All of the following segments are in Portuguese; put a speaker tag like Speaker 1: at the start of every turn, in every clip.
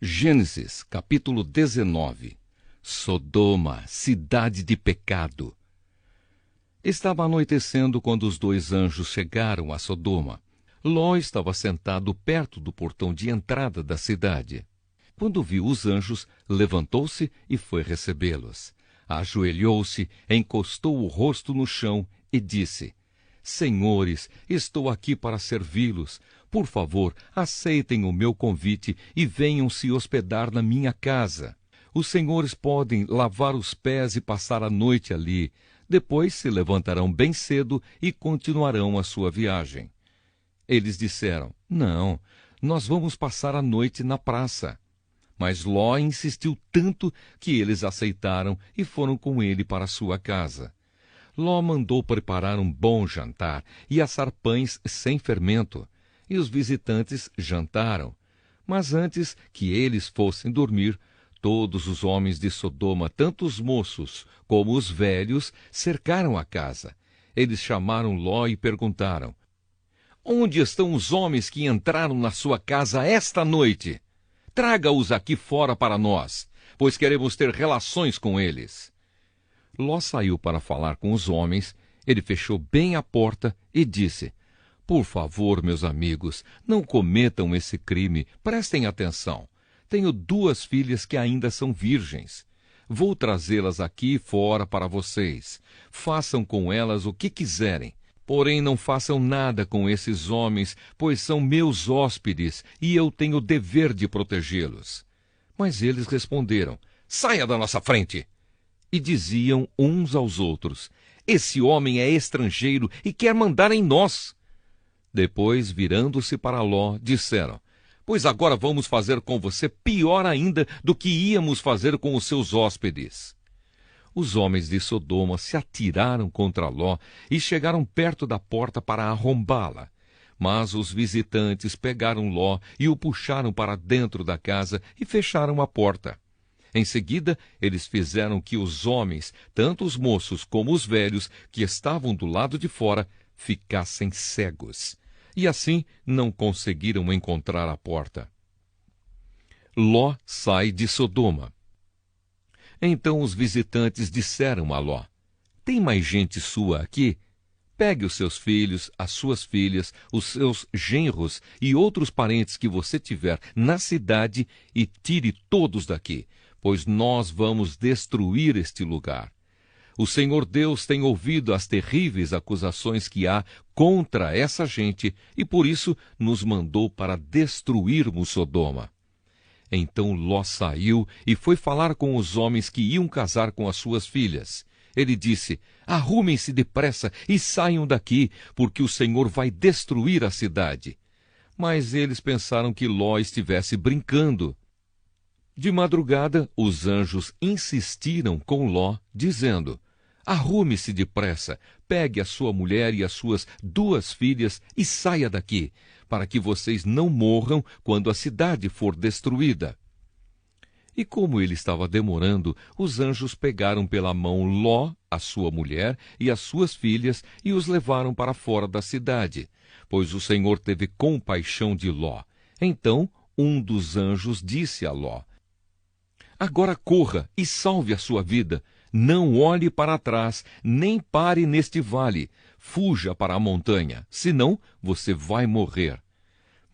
Speaker 1: Gênesis, capítulo 19. Sodoma, cidade de pecado. Estava anoitecendo quando os dois anjos chegaram a Sodoma. Ló estava sentado perto do portão de entrada da cidade. Quando viu os anjos, levantou-se e foi recebê-los. Ajoelhou-se, encostou o rosto no chão e disse: Senhores, estou aqui para servi-los. Por favor, aceitem o meu convite e venham se hospedar na minha casa. Os senhores podem lavar os pés e passar a noite ali. Depois se levantarão bem cedo e continuarão a sua viagem. Eles disseram: Não, nós vamos passar a noite na praça. Mas Ló insistiu tanto que eles aceitaram e foram com ele para sua casa. Ló mandou preparar um bom jantar e assar pães sem fermento, e os visitantes jantaram. Mas antes que eles fossem dormir, todos os homens de Sodoma, tanto os moços como os velhos, cercaram a casa. Eles chamaram Ló e perguntaram: Onde estão os homens que entraram na sua casa esta noite? Traga-os aqui fora para nós, pois queremos ter relações com eles. Ló saiu para falar com os homens. Ele fechou bem a porta e disse: Por favor, meus amigos, não cometam esse crime. Prestem atenção. Tenho 2 filhas que ainda são virgens. Vou trazê-las aqui fora para vocês. Façam com elas o que quiserem. Porém, não façam nada com esses homens, pois são meus hóspedes e eu tenho o dever de protegê-los. Mas eles responderam: Saia da nossa frente! E diziam uns aos outros: Esse homem é estrangeiro e quer mandar em nós. Depois, virando-se para Ló, disseram: Pois agora vamos fazer com você pior ainda do que íamos fazer com os seus hóspedes. Os homens de Sodoma se atiraram contra Ló e chegaram perto da porta para arrombá-la. Mas os visitantes pegaram Ló e o puxaram para dentro da casa e fecharam a porta. Em seguida, eles fizeram que os homens, tanto os moços como os velhos, que estavam do lado de fora, ficassem cegos. E assim não conseguiram encontrar a porta. Ló sai de Sodoma. Então os visitantes disseram a Ló: Tem mais gente sua aqui? Pegue os seus filhos, as suas filhas, os seus genros e outros parentes que você tiver na cidade e tire todos daqui, pois nós vamos destruir este lugar. O Senhor Deus tem ouvido as terríveis acusações que há contra essa gente e por isso nos mandou para destruirmos Sodoma. Então Ló saiu e foi falar com os homens que iam casar com as suas filhas. Ele disse: Arrumem-se depressa e saiam daqui, porque o Senhor vai destruir a cidade. Mas eles pensaram que Ló estivesse brincando. De madrugada, os anjos insistiram com Ló, dizendo: Arrume-se depressa, pegue a sua mulher e as suas 2 filhas e saia daqui, para que vocês não morram quando a cidade for destruída. E como ele estava demorando, os anjos pegaram pela mão Ló, a sua mulher e as suas filhas e os levaram para fora da cidade, pois o Senhor teve compaixão de Ló. Então um dos anjos disse a Ló: Agora corra e salve a sua vida. Não olhe para trás, nem pare neste vale. Fuja para a montanha, senão você vai morrer.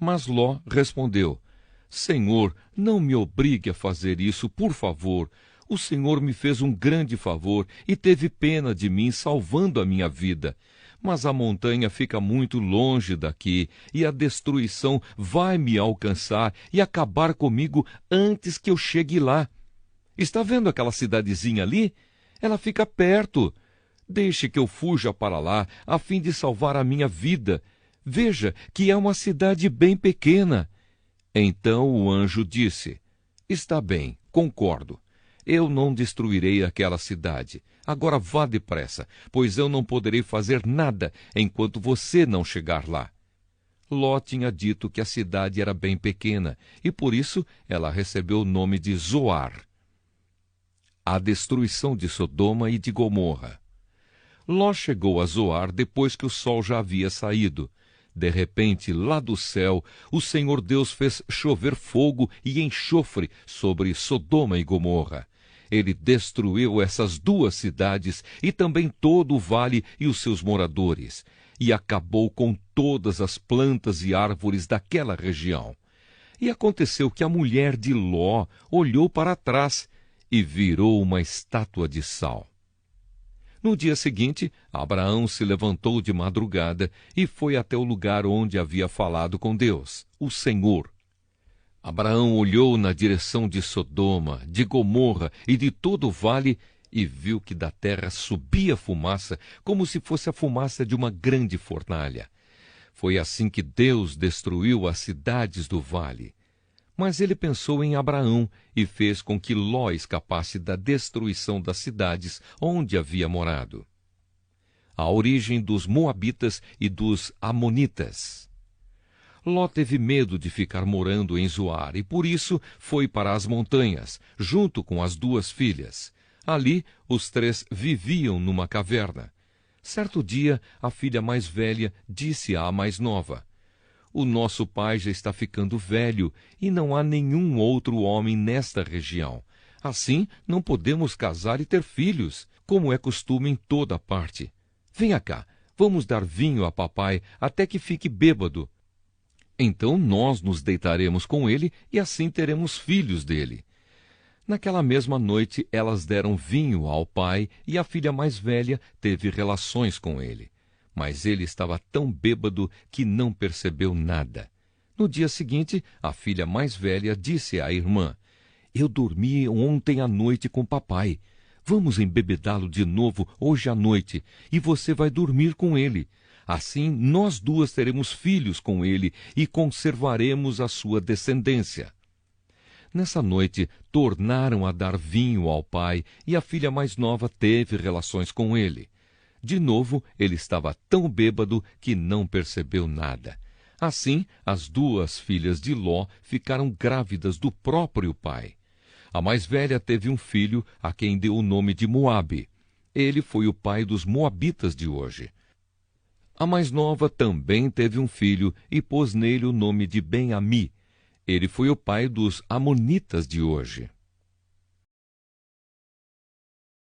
Speaker 1: Mas Ló respondeu: Senhor, não me obrigue a fazer isso, por favor. O Senhor me fez um grande favor e teve pena de mim, salvando a minha vida. Mas a montanha fica muito longe daqui, e a destruição vai me alcançar e acabar comigo antes que eu chegue lá. Está vendo aquela cidadezinha ali? Ela fica perto. Deixe que eu fuja para lá, a fim de salvar a minha vida. Veja que é uma cidade bem pequena. Então o anjo disse: Está bem, concordo. Eu não destruirei aquela cidade. Agora vá depressa, pois eu não poderei fazer nada enquanto você não chegar lá. Ló tinha dito que a cidade era bem pequena, e por isso ela recebeu o nome de Zoar. A destruição de Sodoma e de Gomorra. Ló chegou a Zoar depois que o sol já havia saído. De repente, lá do céu, o Senhor Deus fez chover fogo e enxofre sobre Sodoma e Gomorra. Ele destruiu essas duas cidades e também todo o vale e os seus moradores, e acabou com todas as plantas e árvores daquela região. E aconteceu que a mulher de Ló olhou para trás e virou uma estátua de sal. No dia seguinte, Abraão se levantou de madrugada e foi até o lugar onde havia falado com Deus, o Senhor. Abraão olhou na direção de Sodoma, de Gomorra e de todo o vale e viu que da terra subia fumaça, como se fosse a fumaça de uma grande fornalha. Foi assim que Deus destruiu as cidades do vale. Mas ele pensou em Abraão e fez com que Ló escapasse da destruição das cidades onde havia morado. A origem dos Moabitas e dos Amonitas. Ló teve medo de ficar morando em Zoar e por isso foi para as montanhas, junto com as duas filhas. Ali, os três viviam numa caverna. Certo dia, a filha mais velha disse à mais nova: "O nosso pai já está ficando velho e não há nenhum outro homem nesta região. Assim, não podemos casar e ter filhos, como é costume em toda parte. Venha cá, vamos dar vinho a papai até que fique bêbado. Então nós nos deitaremos com ele e assim teremos filhos dele." Naquela mesma noite, elas deram vinho ao pai e a filha mais velha teve relações com ele. Mas ele estava tão bêbado que não percebeu nada. No dia seguinte, a filha mais velha disse à irmã: "Eu dormi ontem à noite com papai. Vamos embebedá-lo de novo hoje à noite, e você vai dormir com ele. Assim, nós duas teremos filhos com ele e conservaremos a sua descendência." Nessa noite, tornaram a dar vinho ao pai e a filha mais nova teve relações com ele. De novo, ele estava tão bêbado que não percebeu nada. Assim, as duas filhas de Ló ficaram grávidas do próprio pai. A mais velha teve um filho, a quem deu o nome de Moabe. Ele foi o pai dos Moabitas de hoje. A mais nova também teve um filho e pôs nele o nome de Ben-Ami. Ele foi o pai dos Amonitas de hoje.